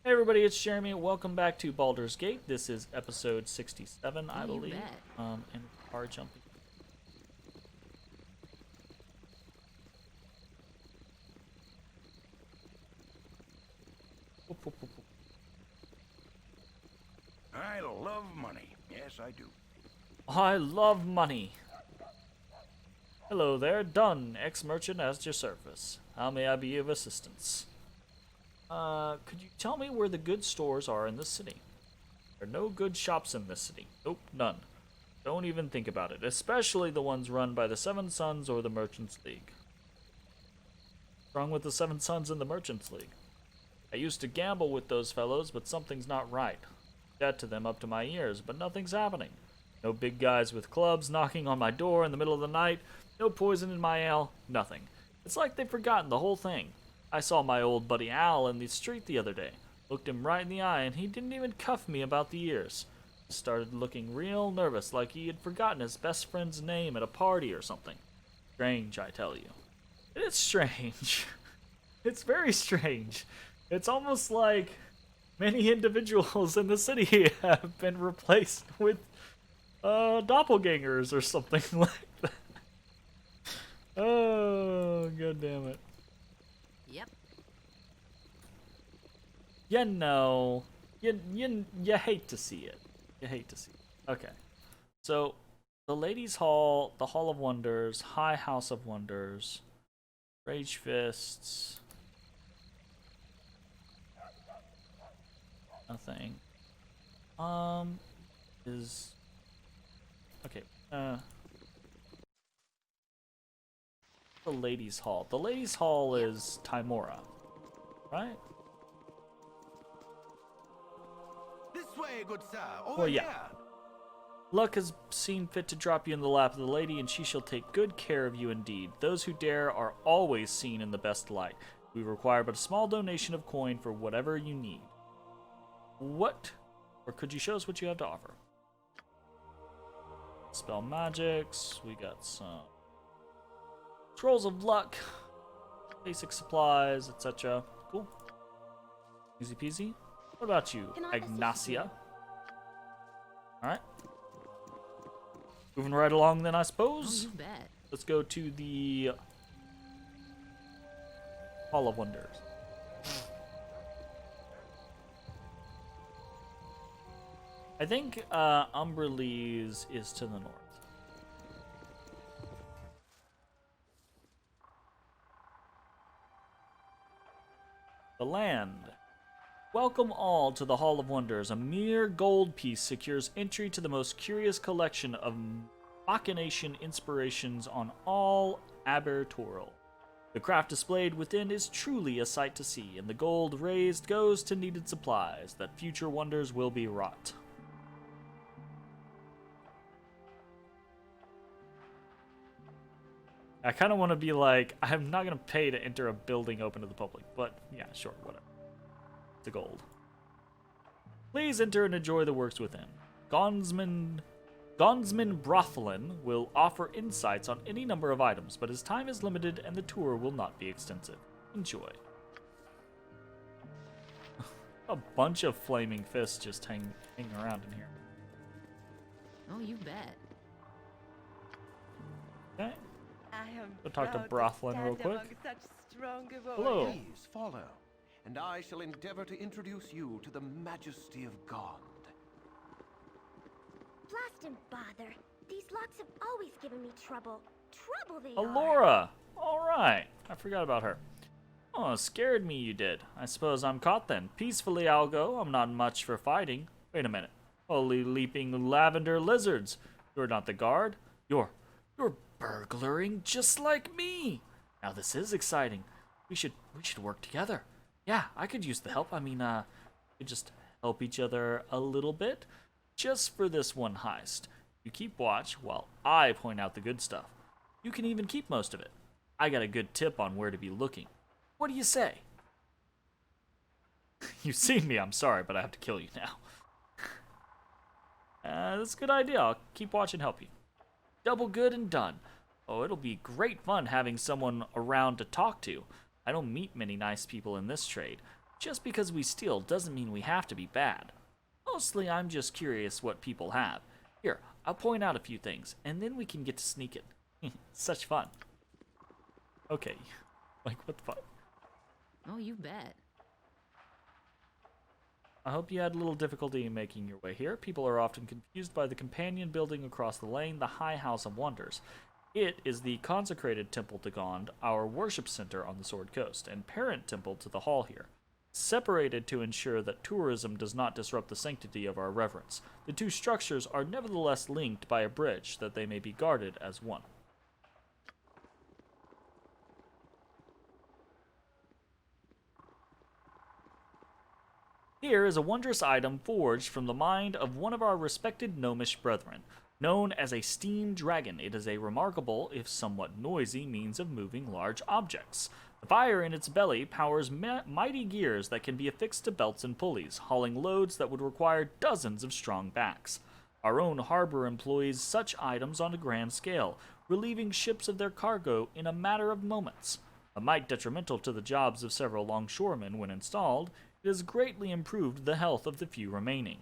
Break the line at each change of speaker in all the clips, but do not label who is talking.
Hey everybody, it's Jeremy. Welcome back to Baldur's Gate. This is episode 67, I
You
believe.
bet.
And car jumping. Whoop, whoop, whoop, whoop.
I love money. Yes, I do.
I love money. Hello there, Dunn, ex-merchant at your service. How may I be of assistance? Could you tell me where the good stores are in this city? There are no good shops in this city. Nope, none. Don't even think about it, especially the ones run by the Seven Sons or the Merchants League. What's wrong with the Seven Sons and the Merchants League? I used to gamble with those fellows, but something's not right. Debt to them up to my ears, but nothing's happening. No big guys with clubs knocking on my door in the middle of the night, no poison in my ale, nothing. It's like they've forgotten the whole thing. I saw my old buddy Al in the street the other day. Looked him right in the eye, and he didn't even cuff me about the ears. Started looking real nervous, like he had forgotten his best friend's name at a party or something. Strange, I tell you. It is strange. It's very strange. It's almost like many individuals in the city have been replaced with doppelgangers or something like that. Oh, god damn it.
Yep.
You hate to see it. You hate to see it. Okay. So, the Ladies' Hall, the Hall of Wonders, High House of Wonders, Rage Fists. Nothing. Is okay. The Ladies' Hall. The Ladies' Hall is Timora, right?
This way, good sir. Over
Well, yeah.
here.
Luck has seen fit to drop you in the lap of the lady, and she shall take good care of you indeed. Those who dare are always seen in the best light. We require but a small donation of coin for whatever you need. What? Or could you show us what you have to offer? Spell magics. We got some scrolls of luck, basic supplies, etc. Cool. Easy peasy. What about you,
Can I assist
Ignacia? Alright. Moving right along then, I
Oh,
suppose.
you bet.
Let's go to the Hall of Wonders. I think Umberlee's is to the north. The land. Welcome all to the Hall of Wonders. A mere gold piece secures entry to the most curious collection of machination inspirations on all Abertoral. The craft displayed within is truly a sight to see, and the gold raised goes to needed supplies, that future wonders will be wrought. I kind of want to be like, I'm not going to pay to enter a building open to the public, but yeah, sure, whatever. The gold. Please enter and enjoy the works within. Gonsman Brothlin will offer insights on any number of items, but his time is limited and the tour will not be extensive. Enjoy. A bunch of flaming fists just hanging around in here.
Oh, you bet.
Okay.
I am
Go talk to
proud
Brothlin
stand
real quick.
among such strong
Hello.
warriors.
Please follow, and I shall endeavor to introduce you to the majesty of God.
Blast and bother. These locks have always given me trouble. Trouble they are.
Alora! Alright. I forgot about her. Oh, scared me you did. I suppose I'm caught then. Peacefully I'll go. I'm not much for fighting. Wait a minute. Holy leaping lavender lizards. You're not the guard. You're burglaring just like me. Now this is exciting. We should work together. Yeah, I could use the help. I mean, we could just help each other a little bit. Just for this one heist. You keep watch while I point out the good stuff. You can even keep most of it. I got a good tip on where to be looking. What do you say? You've seen me, I'm sorry, but I have to kill you now. That's a good idea. I'll keep watch and help you. Double good and done. Oh, it'll be great fun having someone around to talk to. I don't meet many nice people in this trade. Just because we steal doesn't mean we have to be bad. Mostly, I'm just curious what people have. Here, I'll point out a few things, and then we can get to sneaking. Such fun. Okay. Like, what the fuck?
Oh, you bet.
I hope you had a little difficulty in making your way here. People are often confused by the companion building across the lane, the High House of Wonders. It is the consecrated temple to Gond, our worship center on the Sword Coast, and parent temple to the hall here. Separated to ensure that tourism does not disrupt the sanctity of our reverence, the two structures are nevertheless linked by a bridge that they may be guarded as one. Here is a wondrous item forged from the mind of one of our respected gnomish brethren. Known as a steam dragon, it is a remarkable, if somewhat noisy, means of moving large objects. The fire in its belly powers mighty gears that can be affixed to belts and pulleys, hauling loads that would require dozens of strong backs. Our own harbor employs such items on a grand scale, relieving ships of their cargo in a matter of moments. A mite detrimental to the jobs of several longshoremen when installed, it has greatly improved the health of the few remaining.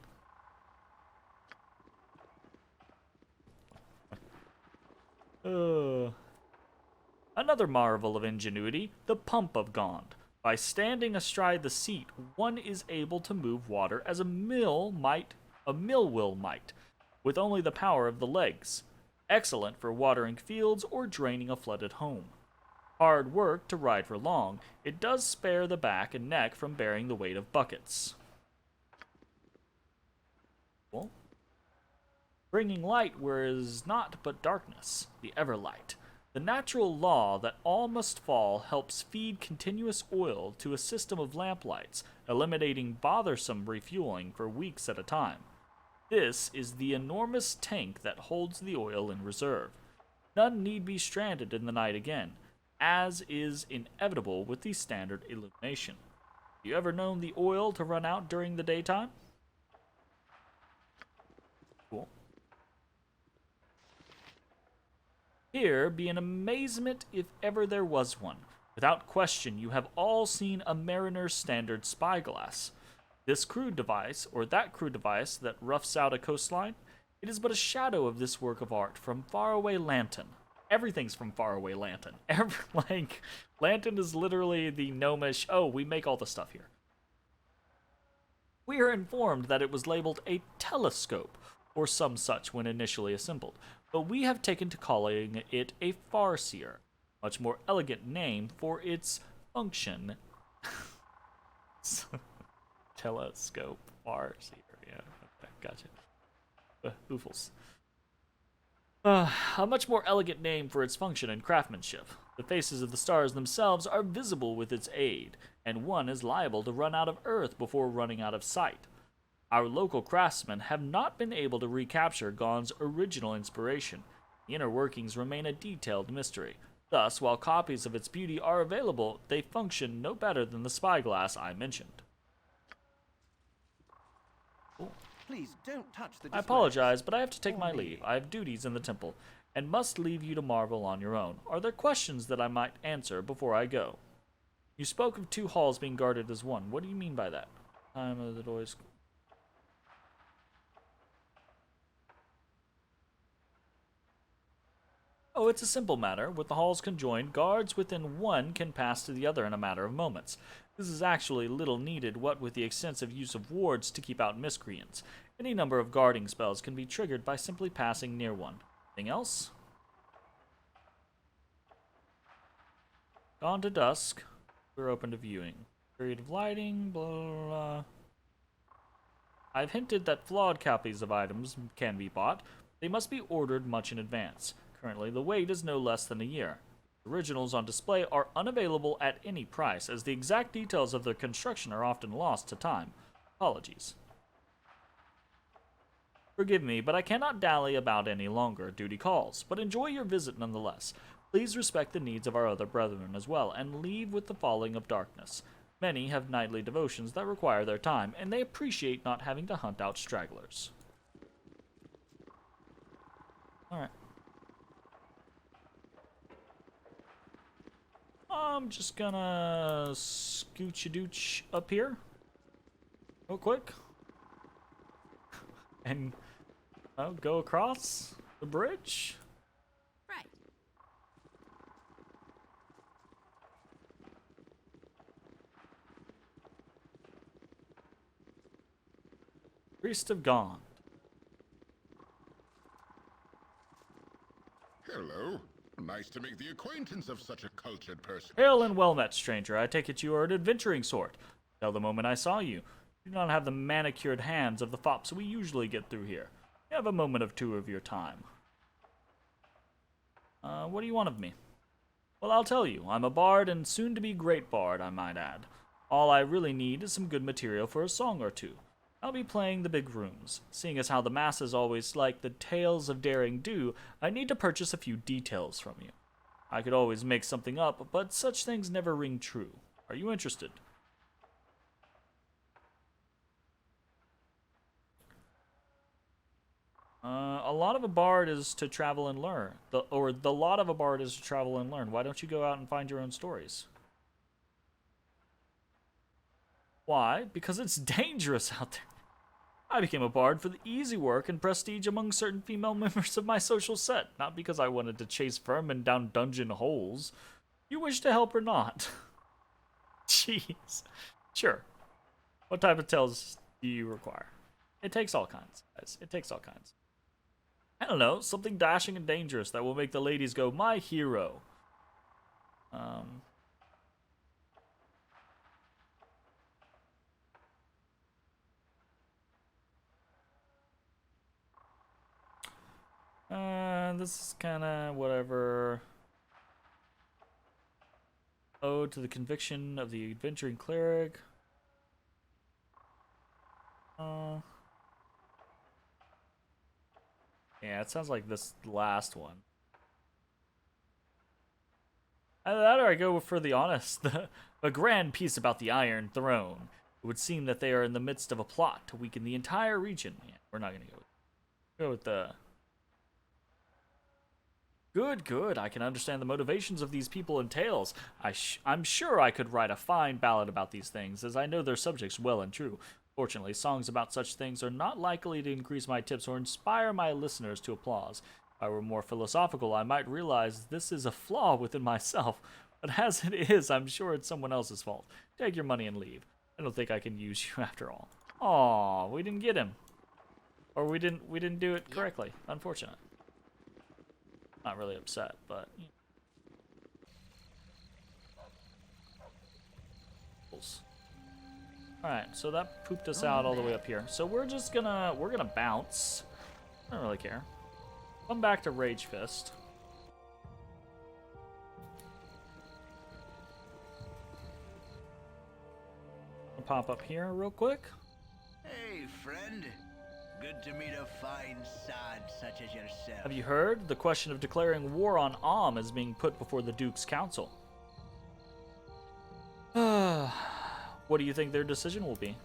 Another marvel of ingenuity, the pump of Gond. By standing astride the seat, one is able to move water as a mill will might, with only the power of the legs. Excellent for watering fields or draining a flooded home. Hard work to ride for long, it does spare the back and neck from bearing the weight of buckets. Cool. Bringing light where is not but darkness, the Everlight. The natural law that all must fall helps feed continuous oil to a system of lamplights, eliminating bothersome refueling for weeks at a time. This is the enormous tank that holds the oil in reserve. None need be stranded in the night again, as is inevitable with the standard illumination. You ever known the oil to run out during the daytime? Cool. Here be an amazement if ever there was one. Without question, you have all seen a mariner's standard spyglass. This crude device, or that crude device that roughs out a coastline, it is but a shadow of this work of art from faraway Lanton. Everything's from faraway Lanton. Lanton is literally the gnomish, oh, we make all the stuff here. We are informed that it was labeled a telescope, or some such when initially assembled, but we have taken to calling it a farseer, much more elegant name for its function. Telescope, farseer, yeah, okay, gotcha. Oofles. A much more elegant name for its function and craftsmanship. The faces of the stars themselves are visible with its aid, and one is liable to run out of Earth before running out of sight. Our local craftsmen have not been able to recapture Gond's original inspiration. The inner workings remain a detailed mystery. Thus, while copies of its beauty are available, they function no better than the spyglass I mentioned. Cool.
Please don't touch the display.
I apologize, but I have to take my leave. I have duties in the temple, and must leave you to marvel on your own. Are there questions that I might answer before I go? You spoke of two halls being guarded as one. What do you mean by that? Time of the doors. Oh, it's a simple matter. With the halls conjoined, guards within one can pass to the other in a matter of moments. This is actually little needed, what with the extensive use of wards to keep out miscreants. Any number of guarding spells can be triggered by simply passing near one. Anything else? Gone to dusk. We're open to viewing. Period of lighting, blah, blah, blah. I've hinted that flawed copies of items can be bought. They must be ordered much in advance. Currently, the wait is no less than a year. Originals on display are unavailable at any price, as the exact details of their construction are often lost to time. Apologies. Forgive me, but I cannot dally about any longer. Duty calls, but enjoy your visit nonetheless. Please respect the needs of our other brethren as well, and leave with the falling of darkness. Many have nightly devotions that require their time, and they appreciate not having to hunt out stragglers. Alright. I'm just gonna scooch-a-dooch up here real quick. And go across the bridge.
Right.
Priest of Gone.
Hello. Nice to make the acquaintance of such a cultured person.
Hail and well met, stranger. I take it you are an adventuring sort. Tell the moment I saw you. You do not have the manicured hands of the fops we usually get through here. You have a moment of two of your time. What do you want of me? Well, I'll tell you. I'm a bard and soon-to-be great bard, I might add. All I really need is some good material for a song or two. I'll be playing the big rooms. Seeing as how the masses always like the tales of daring do, I need to purchase a few details from you. I could always make something up, but such things never ring true. Are you interested? A lot of a bard is to travel and learn. The lot of a bard is to travel and learn. Why don't you go out and find your own stories? Why? Because it's dangerous out there. I became a bard for the easy work and prestige among certain female members of my social set, not because I wanted to chase vermin down dungeon holes. You wish to help or not? Jeez. Sure. What type of tales do you require? It takes all kinds, guys. It takes all kinds. I don't know, something dashing and dangerous that will make the ladies go, my hero. This is kind of whatever. Ode to the conviction of the adventuring cleric. Yeah, it sounds like this last one. Either that or I go for the honest. A grand piece about the Iron Throne. It would seem that they are in the midst of a plot to weaken the entire region. Yeah, we're not going to go with the... Good. I can understand the motivations of these people and tales. I'm sure I could write a fine ballad about these things, as I know their subjects well and true. Fortunately, songs about such things are not likely to increase my tips or inspire my listeners to applause. If I were more philosophical, I might realize this is a flaw within myself, but as it is, I'm sure it's someone else's fault. Take your money and leave. I don't think I can use you after all. Aw, we didn't get him. Or we didn't do it correctly. Unfortunate. Not really upset, but... Alright, so that pooped us out all the way up here. So we're gonna bounce. I don't really care. Come back to Rage Fist. I'll pop up here real quick.
Hey, friend. Good to meet a fine sod such as yourself.
Have you heard? The question of declaring war on Am is being put before the Duke's Council. What do you think their decision will be?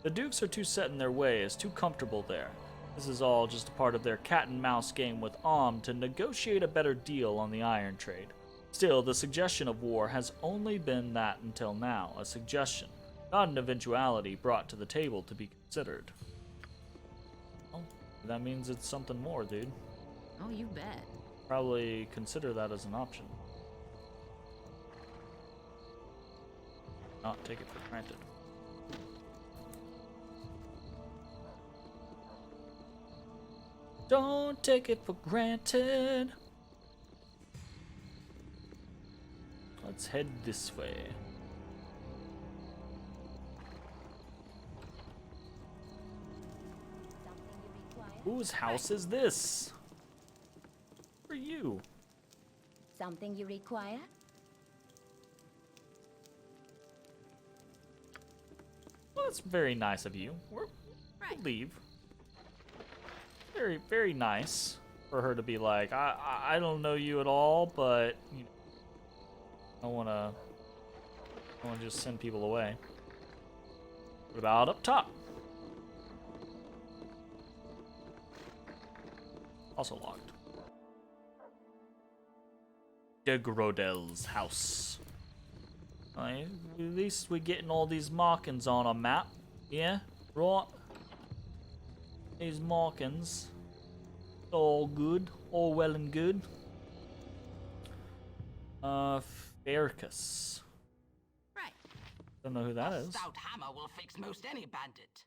The Dukes are too set in their ways, too comfortable there. This is all just a part of their cat and mouse game with Am to negotiate a better deal on the iron trade. Still, the suggestion of war has only been that until now, a suggestion, not an eventuality brought to the table to be considered. Well, that means it's something more, dude.
Oh, you bet.
Probably consider that as an option. Not take it for granted. Don't take it for granted. Let's head this way. Whose house is this? For you.
Something you require?
Well, that's very nice of you. We'll leave. Very, very nice for her to be like, I don't know you at all, but you know, I wanna just send people away. What about up top? Also locked. De Grodel's house. At least we're getting all these markings on our map. Yeah, right. These markings. All good. All well and good. Faricus.
Right.
Don't know who that is.
Stout hammer will fix most any bandit.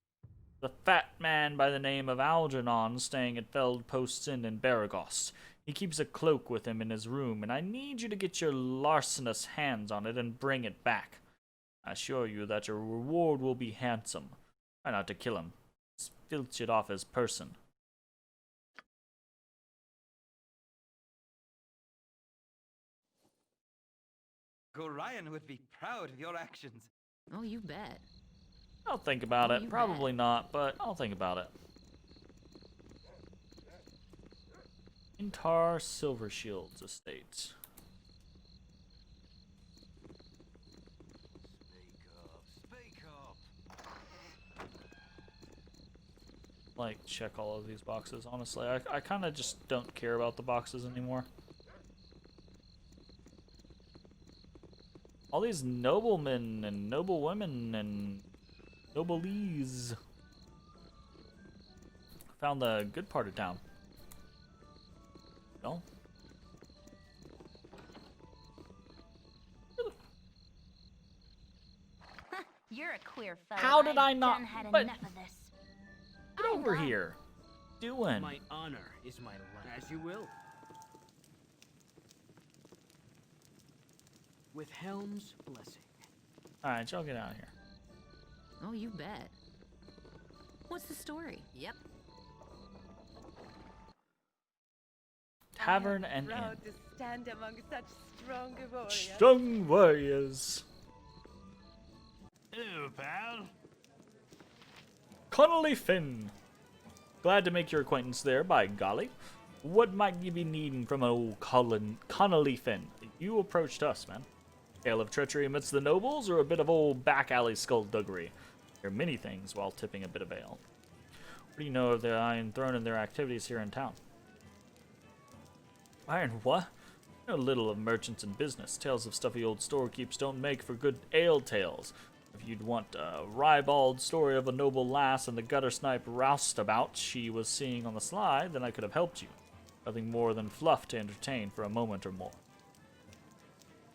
The fat man by the name of Algernon staying at Feld Post Inn in Baragos. He keeps a cloak with him in his room, and I need you to get your larcenous hands on it and bring it back. I assure you that your reward will be handsome. Try not to kill him. Just filch it off his person.
Gorion would be proud of your actions.
Oh, you bet.
I'll think about
Oh,
it.
you
Probably not, but I'll think about it. Intar Silvershields Estate.
Speak up.
Like, check all of these boxes. Honestly, I kind of just don't care about the boxes anymore. All these noblemen and noblewomen and noblesse. Found the good part of town. No?
You're a queer fellow.
How did I
I've
not-
done had
but-
enough of this.
Get over here. Doing.
My honor is my life. As you will. With Helm's blessing.
Alright, y'all get out of here.
Oh, you bet. What's the story? Yep.
Tavern
I am
and inn.
proud to stand among such strong warriors.
Strong warriors.
Hello, pal.
Connolly Finn. Glad to make your acquaintance there, by golly. What might you be needing from old Connolly Finn? You approached us, man. Tale of treachery amidst the nobles, or a bit of old back-alley skullduggery? There are many things while tipping a bit of ale. What do you know of the Iron Throne and their activities here in town? Iron what? I know little of merchants and business. Tales of stuffy old storekeeps don't make for good ale tales. If you'd want a ribald story of a noble lass and the gutter snipe roustabout she was seeing on the sly, then I could have helped you. Nothing more than fluff to entertain for a moment or more.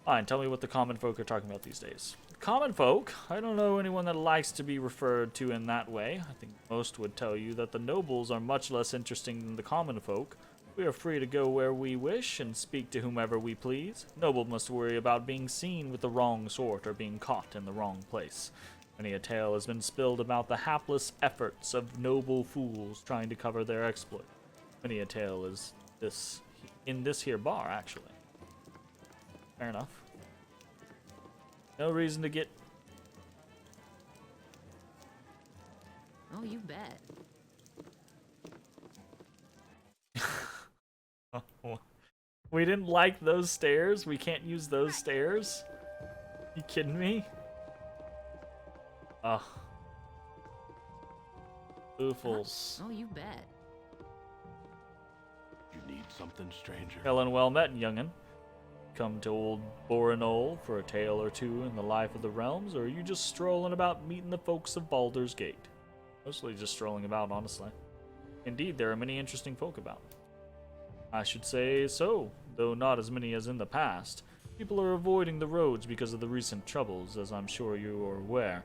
Fine, tell me what the common folk are talking about these days. Common folk? I don't know anyone that likes to be referred to in that way. I think most would tell you that the nobles are much less interesting than the common folk. We are free to go where we wish and speak to whomever we please. Noble must worry about being seen with the wrong sort or being caught in the wrong place. Many a tale has been spilled about the hapless efforts of noble fools trying to cover their exploit. Many a tale is this in this here bar, actually. Fair enough. No reason to get...
Oh, you bet.
We didn't like those stairs? We can't use those stairs? You kidding me? Ugh. Oofles.
Oh, you bet.
You need something, stranger.
Helen, well met, young'un. Come to old Borinol for a tale or two in the life of the realms, or are you just strolling about meeting the folks of Baldur's Gate? Mostly just strolling about, honestly. Indeed, there are many interesting folk about. I should say so, though not as many as in the past. People are avoiding the roads because of the recent troubles, as I'm sure you are aware.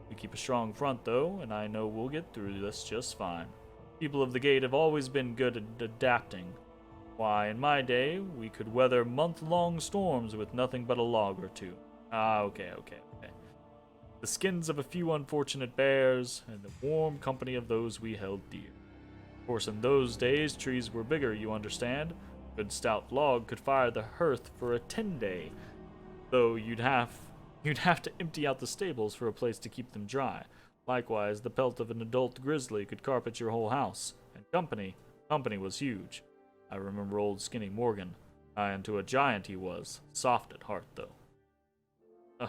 We keep a strong front, though, and I know we'll get through this just fine. People of the Gate have always been good at adapting. Why, in my day, we could weather month-long storms with nothing but a log or two. Ah, okay. The skins of a few unfortunate bears, and the warm company of those we held dear. Of course, in those days, trees were bigger, you understand. A good stout log could fire the hearth for a 10-day, though you'd have to empty out the stables for a place to keep them dry. Likewise, the pelt of an adult grizzly could carpet your whole house, and company was huge. I remember old Skinny Morgan. And to a giant he was. Soft at heart, though.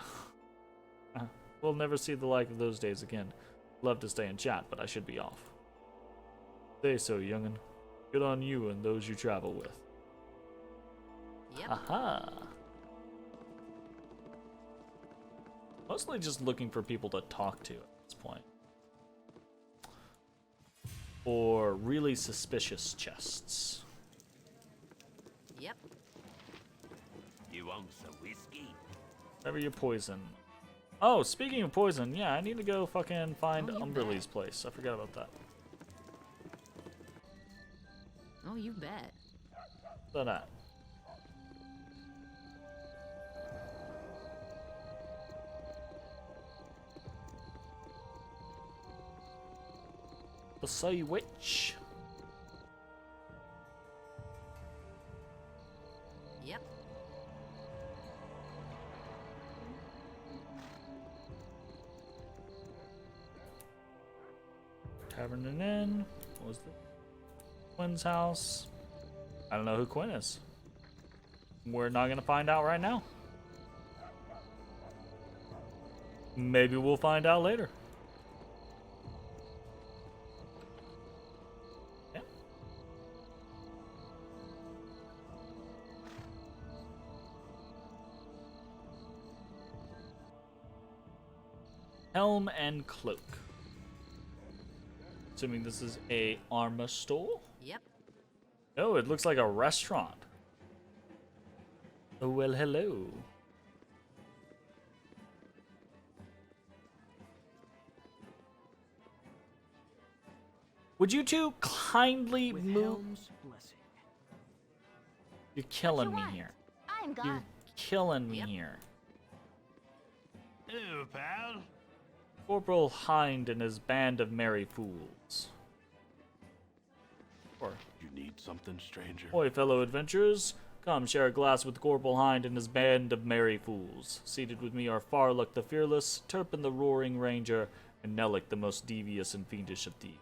We'll never see the like of those days again. Love to stay and chat, but I should be off. Say so, young'un. Good on you and those you travel with.
Yep.
Aha! Mostly just looking for people to talk to at this point. Or really suspicious chests.
Yep.
You want some whiskey?
Whatever your poison. Oh, speaking of poison, yeah, I need to go fucking find Umberly's place. I forgot about that.
Oh, you bet.
What's that? The Sea Witch.
Yep.
Tavern and Inn. What was the Quinn's house? I don't know who Quinn is. We're not gonna find out right now. Maybe we'll find out later. Yeah. Helm and cloak. Assuming this is a armor store.
Yep.
Oh, it looks like a restaurant. Oh, well, hello. Would you two kindly
With
move?
Helm's blessing.
You're killing me
want?
here.
I'm
You're
gone.
killing me
Yep.
here.
Hello, pal.
Corporal Hind and his band of merry fools. Or,
You need something, stranger?
oi, fellow adventurers. Come share a glass with Corporal Hind and his band of merry fools. Seated with me are Farluck the Fearless, Turpin the Roaring Ranger, and Nellick the most devious and fiendish of thieves.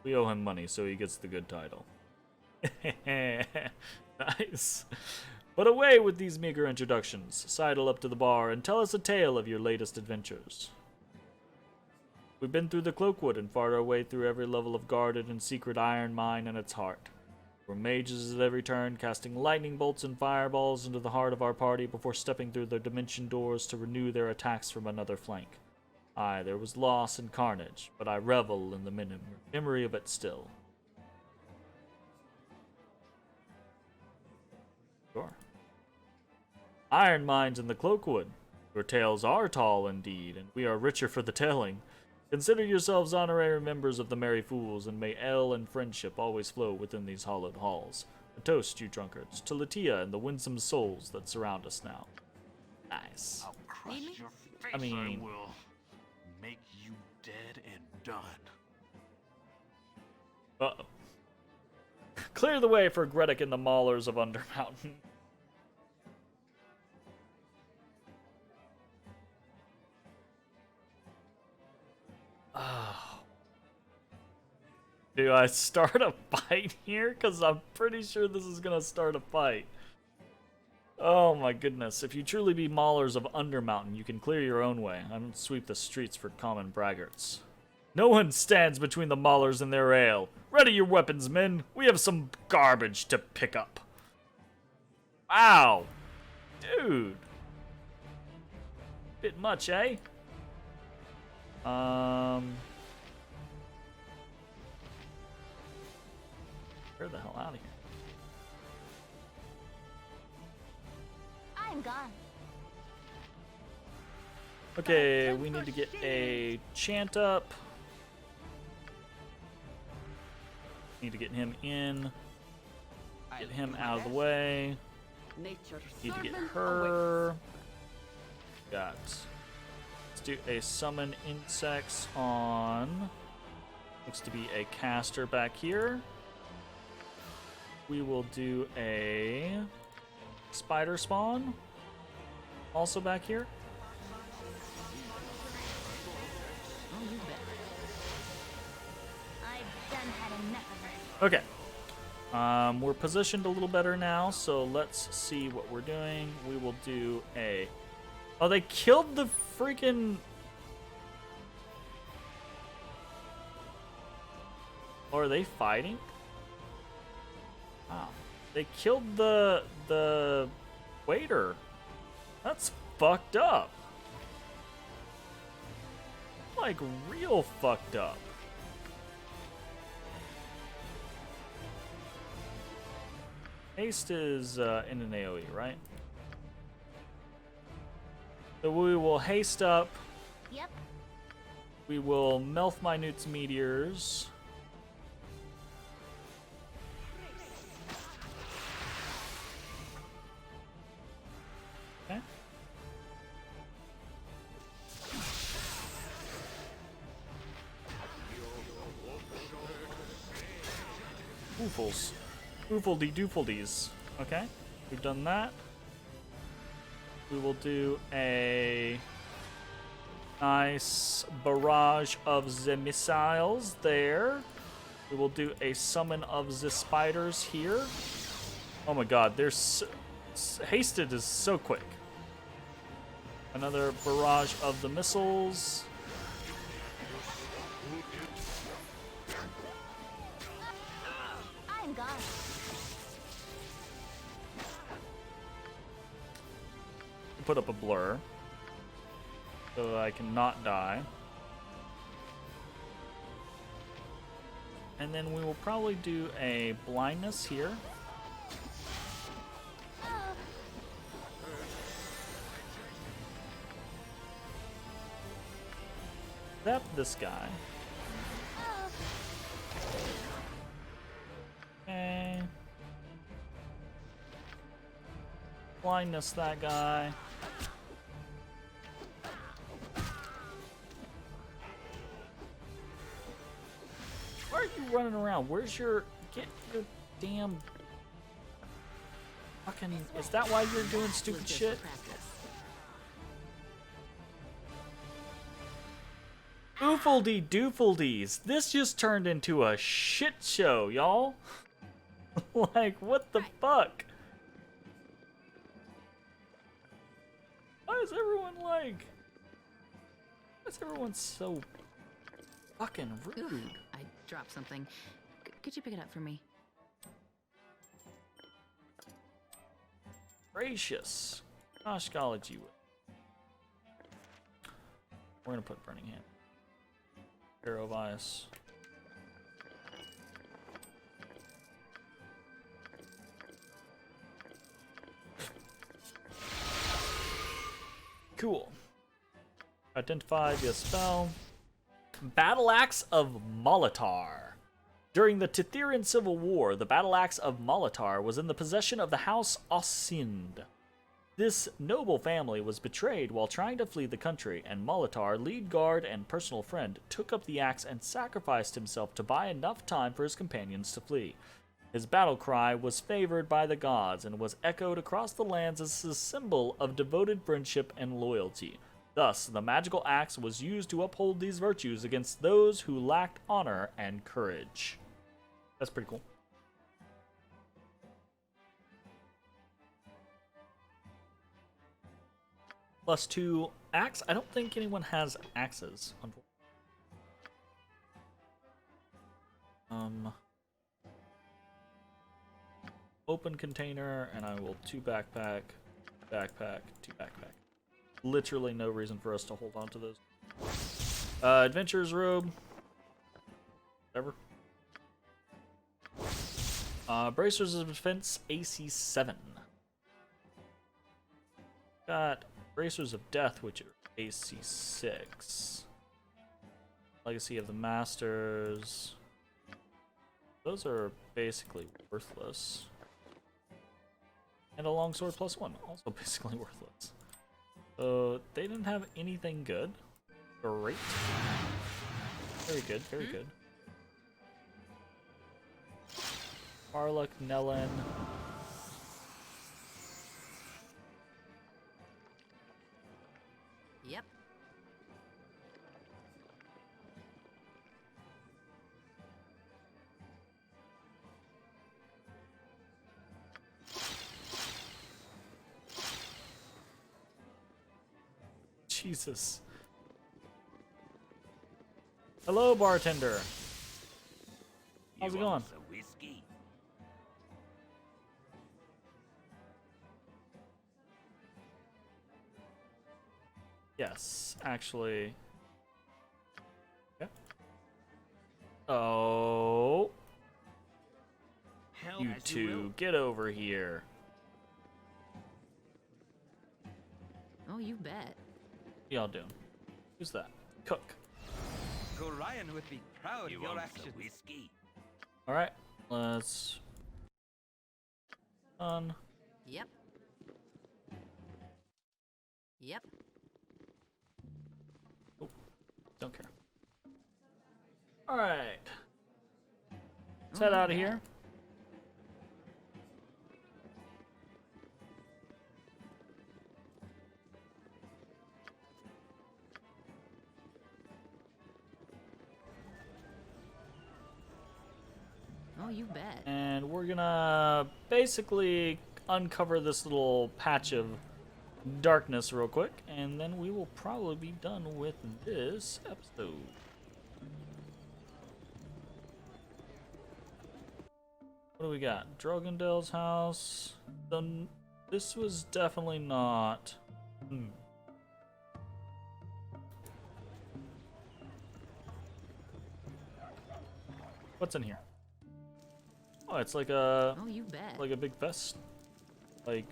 We owe him money, so he gets the good title. Nice. But away with these meager introductions. Sidle up to the bar and tell us a tale of your latest adventures. We've been through the Cloakwood and fought our way through every level of guarded and secret iron mine and its heart. We're mages at every turn, casting lightning bolts and fireballs into the heart of our party before stepping through the dimension doors to renew their attacks from another flank. Aye, there was loss and carnage, but I revel in the memory of it still. Sure. Iron mines in the Cloakwood. Your tales are tall indeed, and we are richer for the telling. Consider yourselves honorary members of the Merry Fools, and may ale and friendship always flow within these hallowed halls. A toast, you drunkards, to Latia and the winsome souls that surround us now. Nice.
I'll crush
Need me?
your face.
I mean-
will make you dead and done.
Uh-oh. Clear the way for Gretick and the Maulers of Undermountain. Oh. Do I start a fight here? Because I'm pretty sure this is going to start a fight. Oh my goodness. If you truly be Maulers of Undermountain, you can clear your own way. I don't sweep the streets for common braggarts. No one stands between the Maulers and their ale. Ready your weapons, men. We have some garbage to pick up. Wow. Dude. Bit much, eh? Where the hell out of here?
I'm gone.
Okay, we need to get a chant up. Need to get him in. Get him out of the way.
Nature's
Need to get
servant
her. Got. Let's do a summon insects on. Looks to be a caster back here. We will do a spider spawn. Also back here.
Oh, you bet.
I've done had enough of her.
Okay. We're positioned a little better now, so let's see what we're doing. We will do a... Oh, they killed the freaking... Or are they fighting? Wow. They killed the waiter. That's fucked up. like real fucked up. Haste is in an AoE, right? So we will haste up.
Yep.
We will Melf Minute's meteors. Okay. Oofles. Oofledy doofledies. Okay. We've done that. We will do a nice barrage of the missiles there. We will do a summon of the spiders here. Oh my god, there's hasted is so quick. Another barrage of the missiles.
I'm gone.
Put up a blur so I cannot die. And then we will probably do a blindness here. Zap this guy. Okay. Blindness that guy. Why are you running around? Where's your... Get your damn... Fucking... Is that why you're doing stupid shit? Oofledy doofledies. This just turned into a shit show, y'all. Like, what the fuck? Why is everyone like... Why is everyone so fucking rude?
Ooh, I dropped something. Could you pick it up for me?
Gracious. Gosh, golly, you would. We're gonna put Burning Hand. Hero of Ice. Cool. Identify via spell. Battle Axe of Molitar. During the Tithirian Civil War, the Battle Axe of Molitar was in the possession of the House Oscind. This noble family was betrayed while trying to flee the country, and Molitar, lead guard and personal friend, took up the axe and sacrificed himself to buy enough time for his companions to flee. His battle cry was favored by the gods and was echoed across the lands as a symbol of devoted friendship and loyalty. Thus, the magical axe was used to uphold these virtues against those who lacked honor and courage. That's pretty cool. +2 axe. I don't think anyone has axes. Open container, and I will 2 backpack, 2 backpack. Literally no reason for us to hold on to those. Adventurer's robe. Whatever. Bracers of Defense, AC 7. Got Bracers of Death, which are AC 6. Legacy of the Masters. Those are basically worthless. And a longsword +1, also basically worthless. So they didn't have anything good. Great. Very good, very good. Harlock, Nellen.
Yep.
Jesus. Hello, bartender. How's it going?
Whiskey?
Yes, actually. Oh,
Hell,
you
as you will.
two, get over here.
Oh, you bet.
What y'all doing? Who's that? Cook.
Gorion would be proud
You
of your
want
actions.
some whiskey?
All right, let's. On.
Yep. Yep.
Don't care. All right. Let's
Oh,
head
you
out of
bet.
here.
Oh, you bet.
And we're gonna basically uncover this little patch of darkness real quick, and then we will probably be done with this episode. What do we got? Drogendel's house. This was definitely not. What's in here? Oh, it's like a
Oh, you bet.
like a big fest, like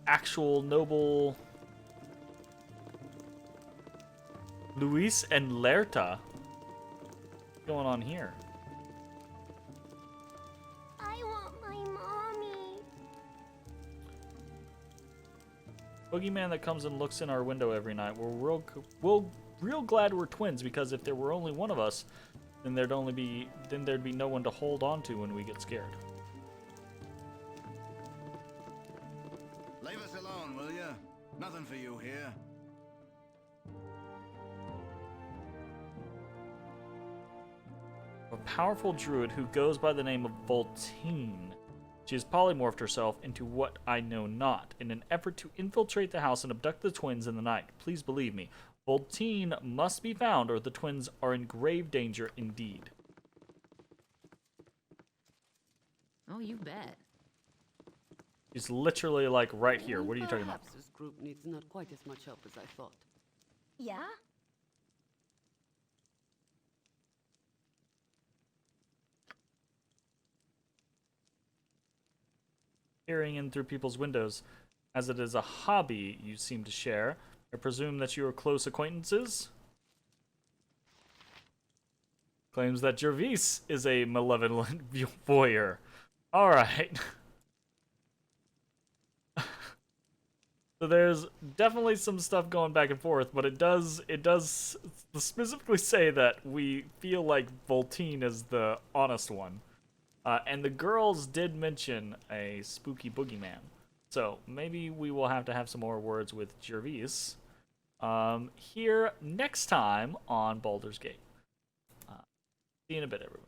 actual noble Luis and Lerta. What's going on here?
I want my mommy.
Boogeyman that comes and looks in our window every night. We're real glad we're twins, because if there were only one of us, then there'd be no one to hold on to when we get scared.
Leave us alone, will you? Nothing for you here.
A powerful druid who goes by the name of Voltine. She has polymorphed herself into what I know not in an effort to infiltrate the house and abduct the twins in the night. Please believe me, Voltine must be found, or the twins are in grave danger indeed.
Oh, you bet.
She's literally like right here. What are you talking about?
Perhaps this group needs not quite as much help as I thought.
Yeah?
Peering in through people's windows, as it is a hobby you seem to share. I presume that you are close acquaintances? Claims that Gervais is a malevolent voyeur. Alright. So there's definitely some stuff going back and forth, but it does specifically say that we feel like Voltine is the honest one. And the girls did mention a spooky boogeyman. So maybe we will have to have some more words with Gervais here next time on Baldur's Gate. See you in a bit, everyone.